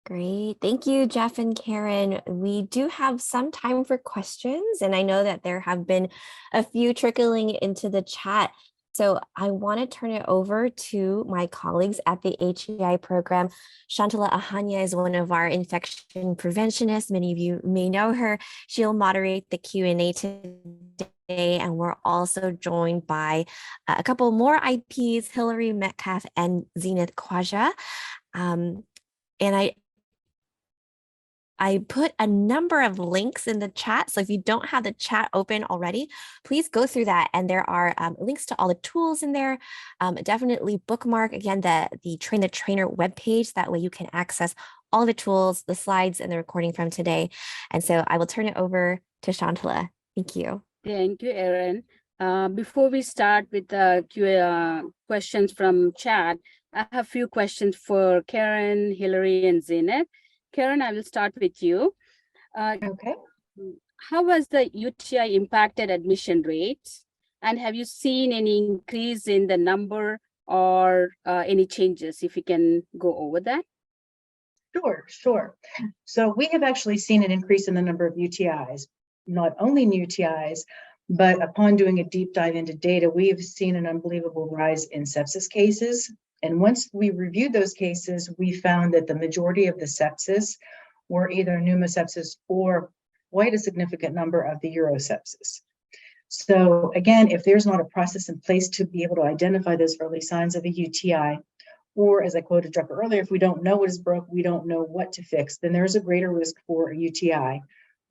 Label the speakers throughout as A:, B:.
A: Great. Thank you, Jeff and Karen. We do have some time for questions, and I know that there have been a few trickling into the chat. So I want to turn it over to my colleagues at the HEI program. Shantala Ahanya is one of our infection preventionists. Many of you may know her. She'll moderate the Q&A today, and we're also joined by a couple more IPs, Hillary Metcalf and Zenith Khwaja. And I put a number of links in the chat. So if you don't have the chat open already, please go through that. And there are links to all the tools in there. Definitely bookmark, again, the Train the Trainer webpage. That way you can access all the tools, the slides, and the recording from today. And so I will turn it over to Shantala. Thank you.
B: Thank you, Erin. Before we start with the questions from chat, I have a few questions for Karen, Hillary, and Zenith. Karen, I will start with you.
C: Okay.
B: How has the UTI impacted admission rates? And have you seen any increase in the number or any changes, if you can go over that?
C: Sure. So we have actually seen an increase in the number of UTIs, not only in UTIs, but upon doing a deep dive into data, we've seen an unbelievable rise in sepsis cases. And once we reviewed those cases, we found that the majority of the sepsis were either pneumosepsis or quite a significant number of the urosepsis. So again, if there's not a process in place to be able to identify those early signs of a UTI, or as I quoted Jeff earlier, if we don't know what is broke, we don't know what to fix, then there's a greater risk for a UTI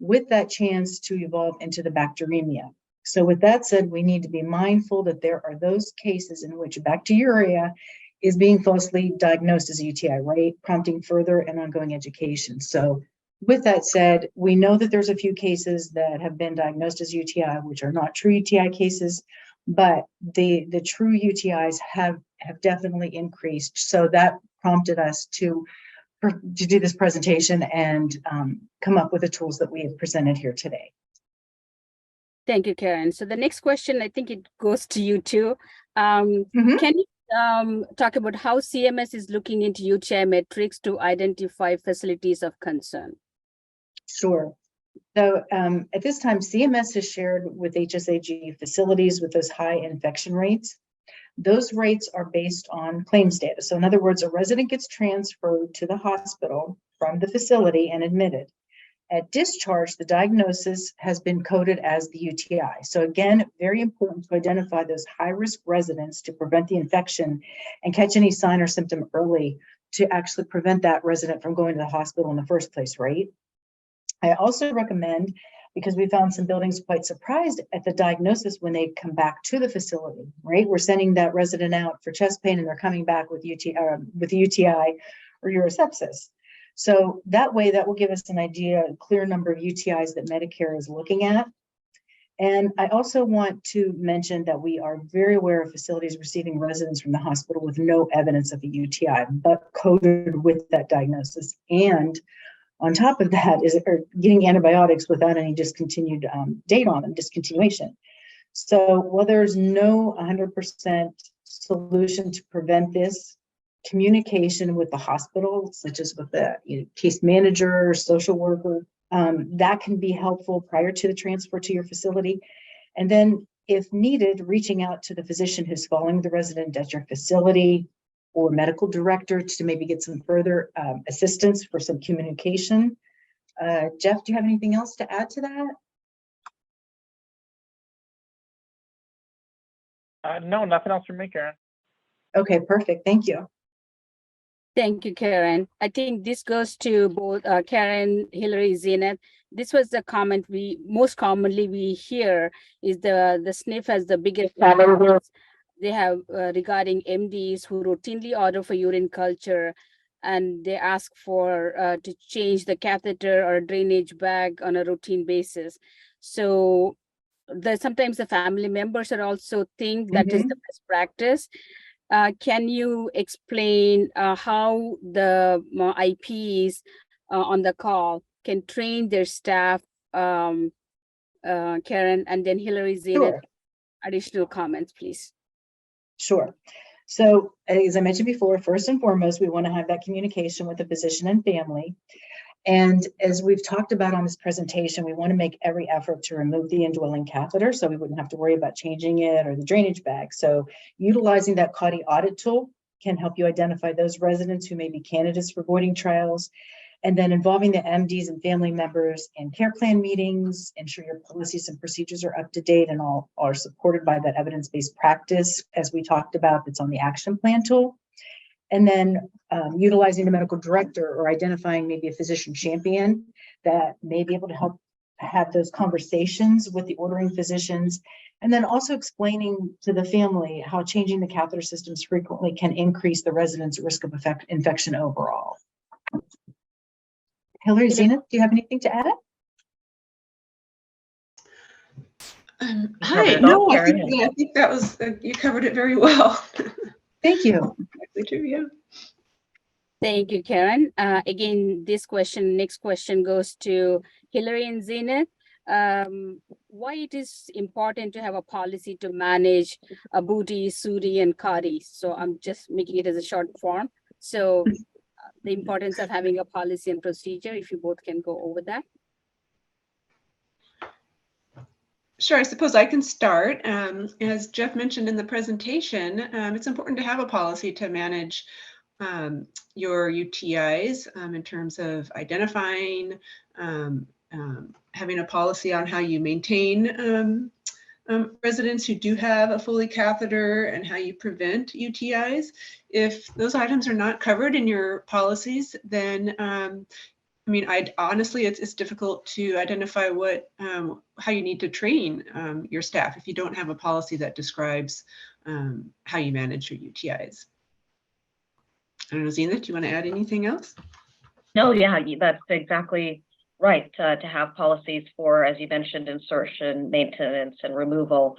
C: with that chance to evolve into the bacteremia. So with that said, we need to be mindful that there are those cases in which bacteriuria is being falsely diagnosed as a UTI, right? Prompting further and ongoing education. So with that said, we know that there's a few cases that have been diagnosed as UTI, which are not true UTI cases, but the true UTIs have definitely increased. So that prompted us to do this presentation and come up with the tools that we have presented here today.
B: Thank you, Karen. So the next question, I think it goes to you too. Can you talk about how CMS is looking into UTI metrics to identify facilities of concern?
C: Sure. So at this time, CMS has shared with HSAG facilities with those high infection rates. Those rates are based on claims data. So in other words, a resident gets transferred to the hospital from the facility and admitted. At discharge, the diagnosis has been coded as the UTI. So again, very important to identify those high-risk residents to prevent the infection and catch any sign or symptom early to actually prevent that resident from going to the hospital in the first place, right? I also recommend, because we found some buildings quite surprised at the diagnosis when they come back to the facility, right? We're sending that resident out for chest pain and they're coming back with UTI or urosepsis. So that way, that will give us an idea, a clear number of UTIs that Medicare is looking at. And I also want to mention that we are very aware of facilities receiving residents from the hospital with no evidence of a UTI, but coded with that diagnosis. And on top of that is getting antibiotics without any discontinued date on them, discontinuation. So while there's no 100% solution to prevent this, communication with the hospital, such as with the case manager or social worker, that can be helpful prior to the transfer to your facility. And then if needed, reaching out to the physician who's following the resident at your facility or medical director to maybe get some further assistance for some communication. Jeff, do you have anything else to add to that?
D: No, nothing else from me, Karen.
C: Okay, perfect. Thank you.
B: Thank you, Karen. I think this goes to both Karen, Hillary, Zenith. This was the comment we most commonly we hear is the SNF has the biggest challenges they have regarding MDs who routinely order for urine culture, and they ask for to change the catheter or drainage bag on a routine basis. So sometimes the family members are also think that is the best practice. Can you explain how the IPs on the call can train their staff, Karen, and then Hillary, Zenith, additional comments, please?
C: Sure. So as I mentioned before, first and foremost, we want to have that communication with the physician and family. And as we've talked about on this presentation, we want to make every effort to remove the indwelling catheter so we wouldn't have to worry about changing it or the drainage bag. So utilizing that CAUTI audit tool can help you identify those residents who may be candidates for voiding trials, and then involving the MDs and family members in care plan meetings, ensure your policies and procedures are up to date and all are supported by that evidence-based practice, as we talked about, that's on the action plan tool. And then utilizing the medical director or identifying maybe a physician champion that may be able to help have those conversations with the ordering physicians. And then also explaining to the family how changing the catheter systems frequently can increase the resident's risk of infection overall. Hillary, Zenith, do you have anything to add?
E: Hi, no, I think that was, you covered it very well.
C: Thank you.
E: Exactly true, yeah.
B: Thank you, Karen. Again, next question goes to Hillary and Zenith. Why it is important to have a policy to manage a booty, SUDI, and CAUTI? So I'm just making it as a short form. So the importance of having a policy and procedure, if you both can go over that.
E: Sure, I suppose I can start. As Jeff mentioned in the presentation, it's important to have a policy to manage your UTIs in terms of identifying, having a policy on how you maintain residents who do have a Foley catheter and how you prevent UTIs. If those items are not covered in your policies, then I mean, honestly, it's difficult to identify how you need to train your staff if you don't have a policy that describes how you manage your UTIs. I don't know, Zenith, do you want to add anything else?
F: No, yeah, that's exactly right. To have policies for, as you mentioned, insertion, maintenance, and removal.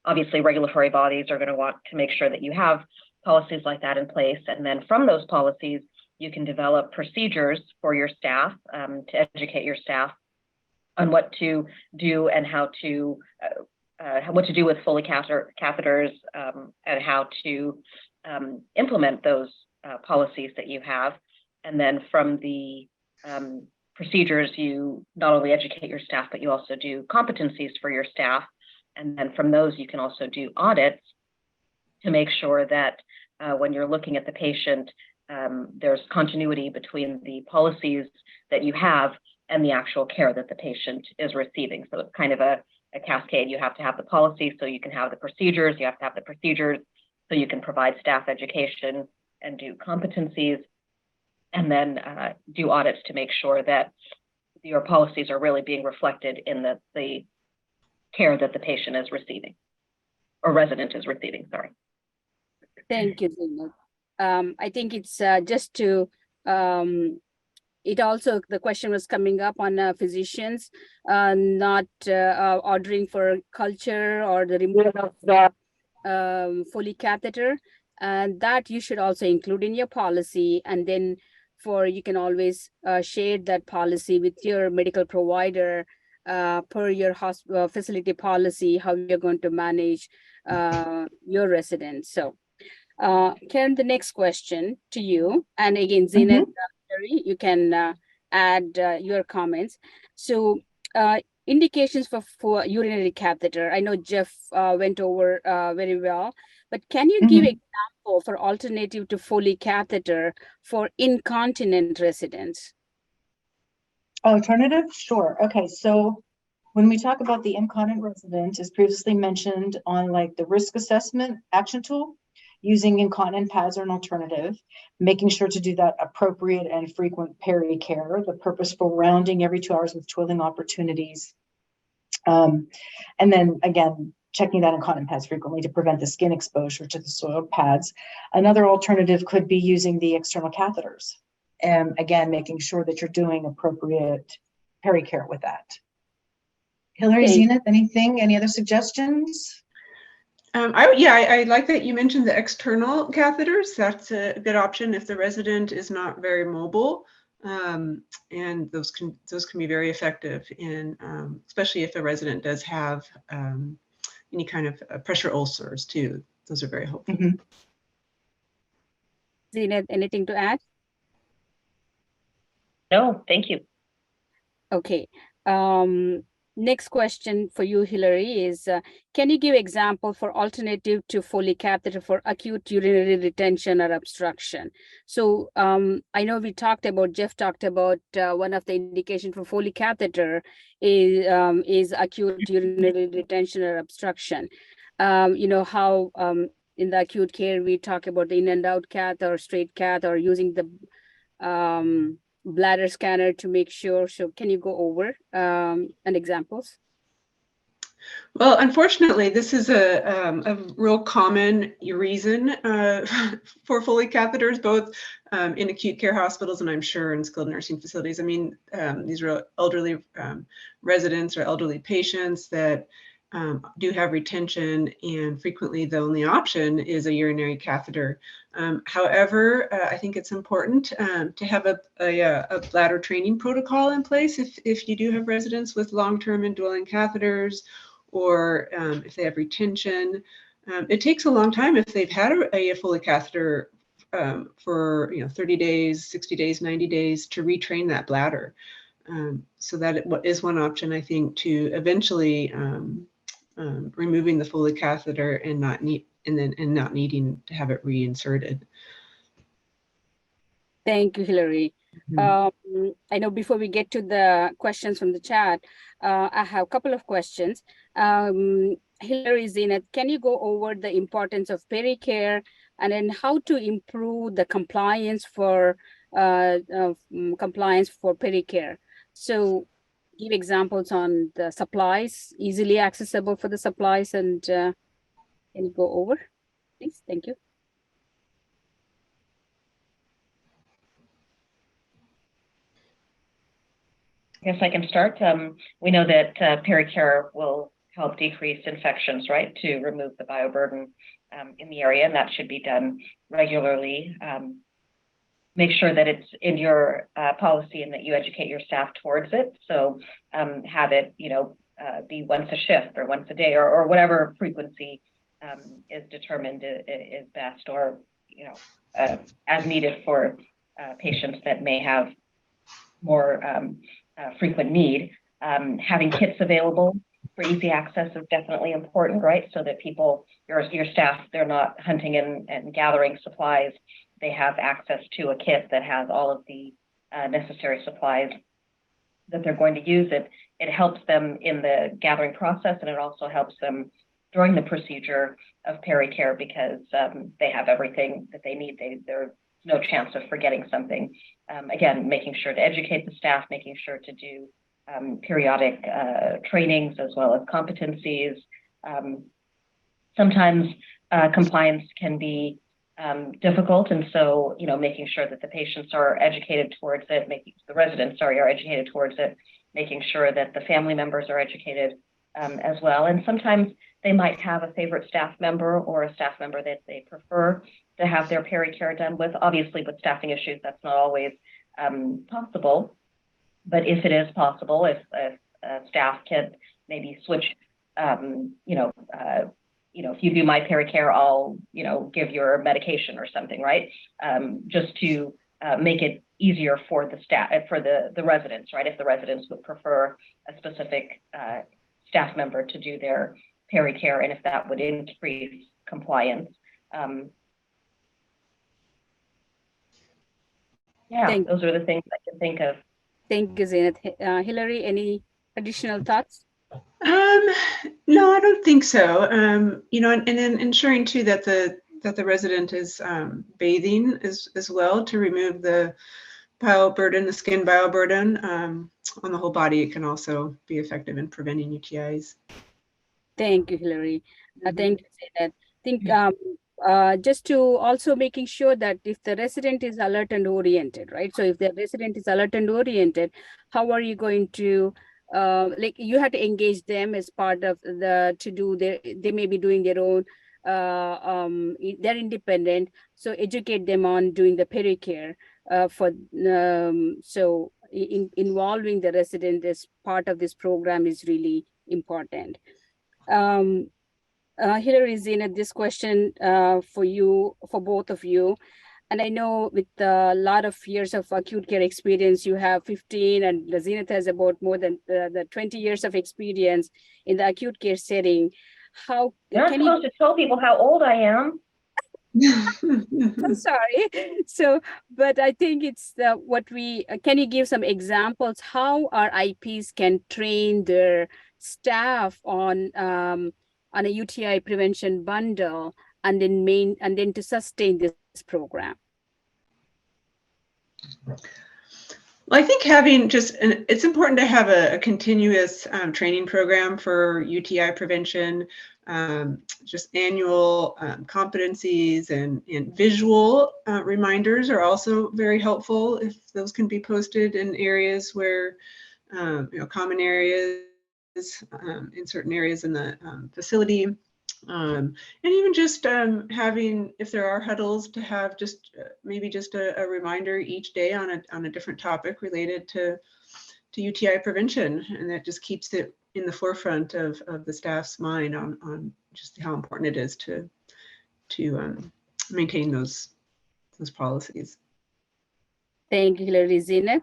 F: Obviously, regulatory bodies are going to want to make sure that you have policies like that in place. And then from those policies, you can develop procedures for your staff to educate your staff on what to do and how to what to do with Foley catheters and how to implement those policies that you have. And then from the procedures, you not only educate your staff, but you also do competencies for your staff. And then from those, you can also do audits to make sure that when you're looking at the patient, there's continuity between the policies that you have and the actual care that the patient is receiving. So it's kind of a cascade. You have to have the policy so you can have the procedures. You have to have the procedures so you can provide staff education and do competencies, and then do audits to make sure that your policies are really being reflected in the care that the patient is receiving, or resident is receiving, sorry.
B: Thank you, Zenith. I think it's just to, it also, the question was coming up on physicians not ordering for culture or the removal of the Foley catheter, and that you should also include in your policy. And then you can always share that policy with your medical provider per your facility policy, how you're going to manage your residents. So Karen, the next question to you, and again, Zenith, you can add your comments. So indications for urinary catheter, I know Jeff went over very well, but can you give example for alternative to Foley catheter for incontinent residents?
C: Alternative? Sure. Okay, so when we talk about the incontinent resident, as previously mentioned on like the risk assessment action tool, using incontinent pads are an alternative, making sure to do that appropriate and frequent peri-care, the purposeful rounding every 2 hours with toiling opportunities. And then again, checking that incontinent pads frequently to prevent the skin exposure to the soiled pads. Another alternative could be using the external catheters. And again, making sure that you're doing appropriate peri-care with that. Hillary, Zenith, any other suggestions?
E: I like that you mentioned the external catheters. That's a good option if the resident is not very mobile, and those can be very effective in, especially if the resident does have any kind of pressure ulcers too. those are very helpful.
C: Mhm.
B: Zenith, anything to add?
F: No, thank you.
B: Okay. Next question for you, Hillary, is can you give example for alternative to Foley catheter for acute urinary retention or obstruction? So I know Jeff talked about one of the indication for Foley catheter is acute urinary retention or obstruction. You know how in the acute care we talk about the in and out cath or straight cath or using the bladder scanner to make sure. So can you go over and examples?
E: Well, unfortunately, this is a real common reason for Foley catheters, both in acute care hospitals and I'm sure in skilled nursing facilities. I mean, these are elderly residents or elderly patients that do have retention, and frequently the only option is a urinary catheter. However, I think it's important to have a bladder training protocol in place if you do have residents with long-term indwelling catheters, or if they have retention. It takes a long time if they've had a Foley catheter for 30 days, 60 days, 90 days to retrain that bladder. So that is one option, I think, to eventually removing the Foley catheter and not needing to have it reinserted.
B: Thank you, Hillary. I know before we get to the questions from the chat, I have a couple of questions. Hillary, Zenith, can you go over the importance of pericare and then how to improve the compliance for pericare? So give examples on the supplies, easily accessible for the supplies, and can you go over, please? Thank you.
F: Yes, I can start. We know that pericare will help decrease infections, right, to remove the bioburden in the area, and that should be done regularly. Make sure that it's in your policy and that you educate your staff towards it. So have it, be once a shift or once a day or whatever frequency is determined is best, or as needed for patients that may have more frequent need. Having kits available for easy access is definitely important, right? So that people, your staff, they're not hunting and gathering supplies. They have access to a kit that has all of the necessary supplies that they're going to use. It helps them in the gathering process, and it also helps them during the procedure of pericare because they have everything that they need. There's no chance of forgetting something. Again, making sure to educate the staff, making sure to do periodic trainings as well as competencies. Sometimes compliance can be difficult, and so making sure that the patients are educated towards it, the residents are educated towards it, making sure that the family members are educated as well. And sometimes they might have a favorite staff member or a staff member that they prefer to have their pericare done with. Obviously, with staffing issues, that's not always possible. But if it is possible, if staff can maybe switch, if you do my pericare, I'll, give your medication or something, right? Just to make it easier for the staff, for the residents, right? If the residents would prefer a specific staff member to do their pericare, and if that would increase compliance. Those are the things I can think of.
B: Thank you, Zenith. Hillary, any additional thoughts?
E: No, I don't think so. And then ensuring too that the resident is bathing as well to remove the bioburden, the skin bioburden on the whole body. It can also be effective in preventing UTIs.
B: Thank you, Hillary. Thank you, Zenith. I think just to also making sure that if the resident is alert and oriented, right? So if the resident is alert and oriented, how are you going to you have to engage them as part of they may be doing their own, they're independent. So educate them on doing the pericare so involving the resident as part of this program is really important. Hillary, Zenith, this question for you, for both of you. And I know with a lot of years of acute care experience, you have 15 and Zenith has about more than the 20 years of experience in the acute care setting. How
F: You're not
B: can you,
F: supposed to tell people how old I am.
B: I'm sorry. So, but I think it's what we, can you give some examples how our IPs can train their staff on a UTI prevention bundle and then to sustain this program?
E: Well, I think having it's important to have a continuous training program for UTI prevention, just annual competencies and visual reminders are also very helpful if those can be posted in areas where, common areas, in certain areas in the facility. And even just having, if there are huddles, to have just maybe just a reminder each day on a different topic related to UTI prevention, and that just keeps it in the forefront of the staff's mind on just how important it is to maintain those policies.
B: Thank you, Hillary. Zenith?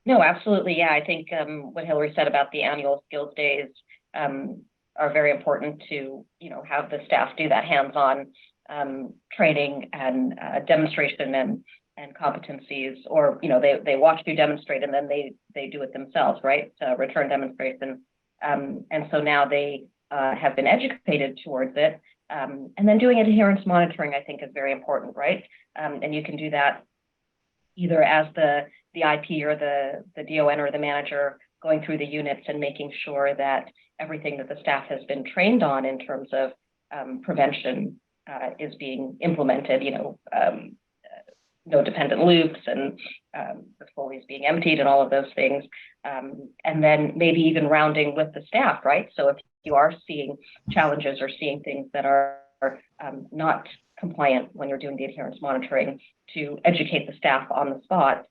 F: No, absolutely. Yeah, I think what Hillary said about the annual skills days are very important to, have the staff do that hands-on training and demonstration and competencies, or, they watch you demonstrate and then they do it themselves, right? Return demonstration. And so now they have been educated towards it. And then doing adherence monitoring, I think, is very important, right? And you can do that either as the IP or the DON or the manager going through the units and making sure that everything that the staff has been trained on in terms of prevention is being implemented, no dependent loops and the Foley's being emptied and all of those things. And then maybe even rounding with the staff, right? So if you are seeing challenges or seeing things that are not compliant when you're doing the adherence monitoring, to educate the staff on the spot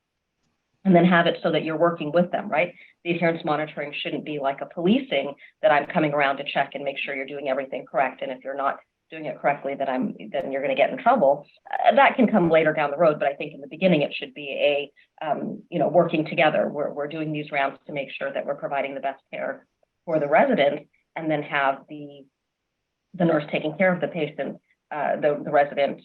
F: and then have it so that you're working with them, right? The adherence monitoring shouldn't be like a policing that I'm coming around to check and make sure you're doing everything correct. And if you're not doing it correctly, then you're going to get in trouble. That can come later down the road, but I think in the beginning it should be working together. We're doing these rounds to make sure that we're providing the best care for the resident, and then have the nurse taking care of the patient, the resident,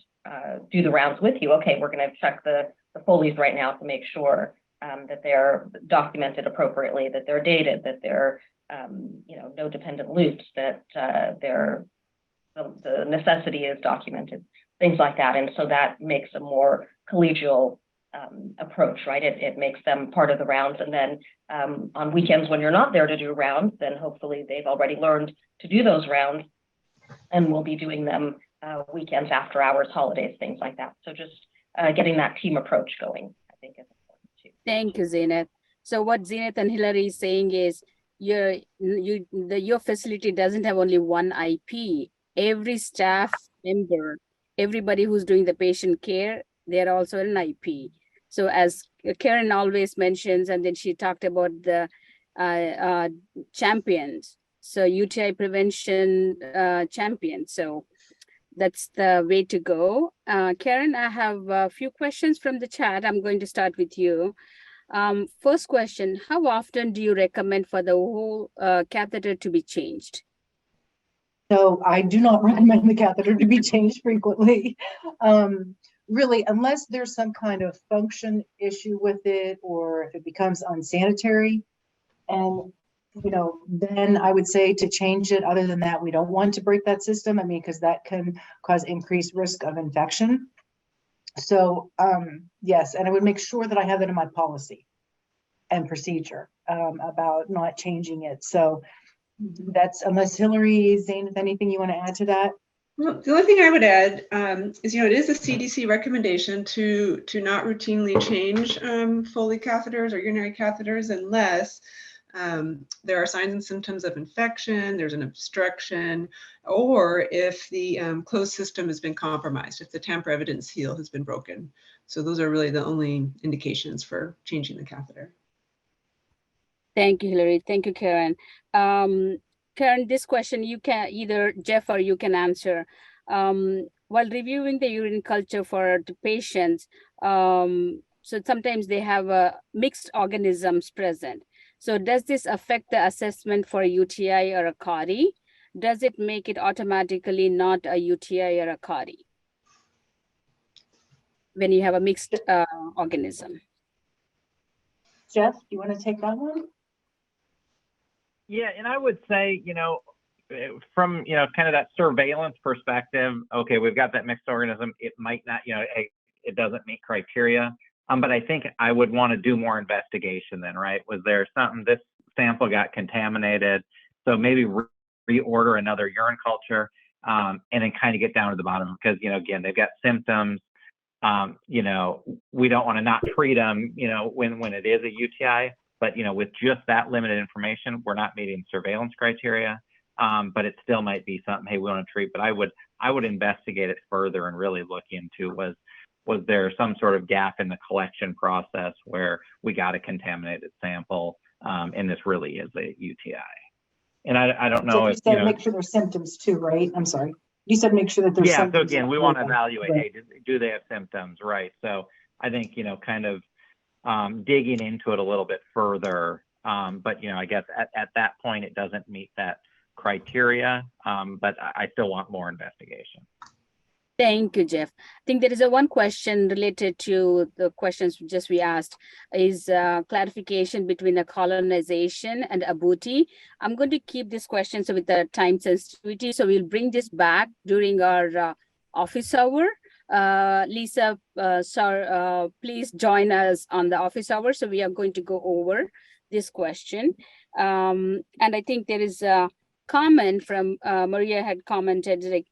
F: do the rounds with you. Okay, we're going to check the Foleys right now to make sure that they're documented appropriately, that they're dated, that they're no dependent loops, that the necessity is documented, things like that. And so that makes a more collegial approach, right? It makes them part of the rounds. And then on weekends when you're not there to do rounds, then hopefully they've already learned to do those rounds, and we'll be doing them weekends, after hours, holidays, things like that. So just getting that team approach going, I think, is important too.
B: Thank you, Zenith. So what Zenith and Hillary is saying is your facility doesn't have only one IP. Every staff member, everybody who's doing the patient care, they're also an IP. So as Karen always mentions, and then she talked about the champions. So UTI prevention champion. So that's the way to go. Karen, I have a few questions from the chat. I'm going to start with you. First question, how often do you recommend for the whole catheter to be changed?
C: So I do not recommend the catheter to be changed frequently. Really, unless there's some kind of function issue with it, or if it becomes unsanitary. And, then I would say to change it. Other than that, we don't want to break that system. I mean, because that can cause increased risk of infection. So yes, and I would make sure that I have that in my policy and procedure about not changing it. So that's, unless Hillary, Zane, if anything you want to add to that?
E: Well, the only thing I would add is, it is a CDC recommendation to not routinely change Foley catheters or urinary catheters unless there are signs and symptoms of infection, there's an obstruction, or if the closed system has been compromised, if the tamper evidence seal has been broken. So those are really the only indications for changing the catheter.
B: Thank you, Hillary. Thank you, Karen. Karen, this question you can either Jeff or you can answer. While reviewing the urine culture for the patients, so sometimes they have mixed organisms present. So does this affect the assessment for a UTI or a CARI? Does it make it automatically not a UTI or a CARI when you have a mixed organism?
C: Jeff, do you want to take that one?
D: Yeah, and I would say, from, kind of that surveillance perspective, okay, we've got that mixed organism. It might not, it doesn't meet criteria. But I think I would want to do more investigation then, right? Was there something, this sample got contaminated? So maybe reorder another urine culture and then kind of get down to the bottom because, again, they've got symptoms. We don't want to not treat them, when it is a UTI. But, with just that limited information, we're not meeting surveillance criteria. But it still might be something, hey, we want to treat. But I would investigate it further and really look into was there some sort of gap in the collection process where we got a contaminated sample and this really is a UTI. And I don't know
C: if you said make sure there's symptoms too, right? I'm sorry. You said make sure that there's symptoms.
D: So again, we want to evaluate, right. Hey, do they have symptoms, right? So I think, kind of digging into it a little bit further. But, I guess at that point, it doesn't meet that criteria, but I still want more investigation.
B: Thank you, Jeff. I think there is one question related to the questions we asked is clarification between a colonization and abuti. I'm going to keep these questions with the time sensitivity. So we'll bring this back during our office hour. Lisa, sir, please join us on the office hour. So we are going to go over this question. And I think there is a comment from Maria had commented like,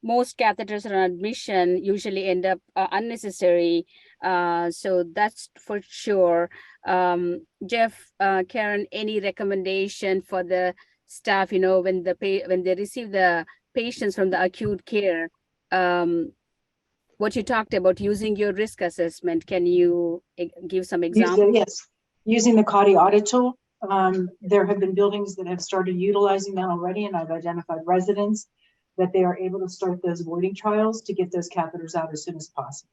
B: most catheters on admission usually end up unnecessary. So that's for sure. Jeff, Karen, any recommendation for the staff, when they receive the patients from the acute care, what you talked about using your risk assessment, can you give some examples?
C: Yes, using the CAUTI audit tool. There have been buildings that have started utilizing that already, and I've identified residents that they are able to start those voiding trials to get those catheters out as soon as possible.